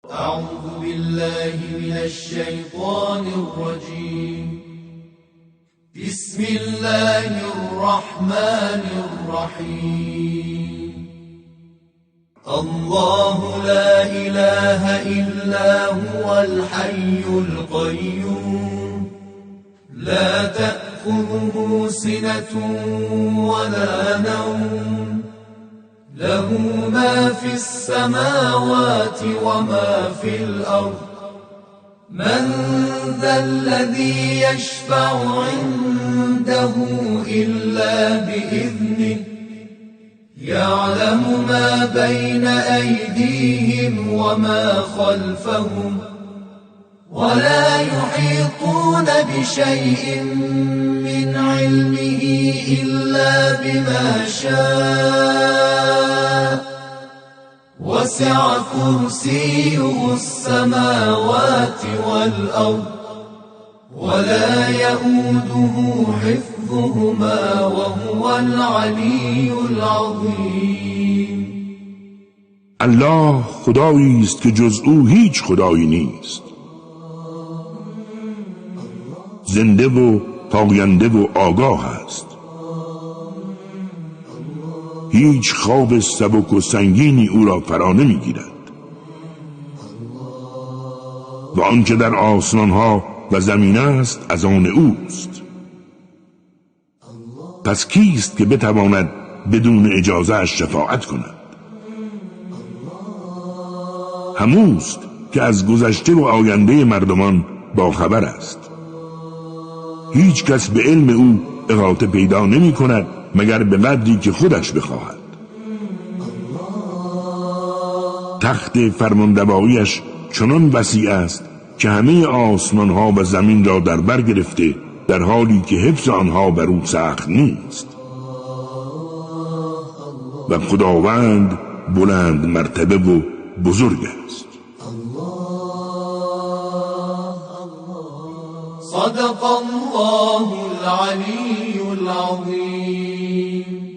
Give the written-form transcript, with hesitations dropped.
أعوذ بالله من الشيطان الرجيم. بسم الله الرحمن الرحيم. الله لا إله إلا هو الحي القيوم لا تأخذه سنة ولا نوم له ما في السماوات وما في الأرض من ذا الذي يشفع عنده إلا بإذنه يعلم ما بين أيديهم وما خلفهم ولا يحيطون بشيء من علمه إلا بما شاء وسع كرسيه السماوات والأرض ولا يؤوده حفظهما وهو العلي العظيم. الله خدایی است که جز او هیچ خدایی نیست، زنده و پاینده و آگاه است. هیچ خواب سبک و سنگینی او را فرا نمیگیرد و آنچه در آسمانها و زمین است از آن اوست. پس کیست که بتواند بدون اجازه اش شفاعت کند؟ هموست که از گذشته و آینده مردمان با خبر است. هیچ کس به علم او احاطه پیدا نمی کند مگر به قدری که خودش بخواهد. تخت فرماندواییش چنان وسیع است که همه آسمان ها و زمین را در بر گرفته، در حالی که حفظ آنها بر او سخت نیست. و خداوند بلند مرتبه و بزرگ است. صدق الله العلي العظيم.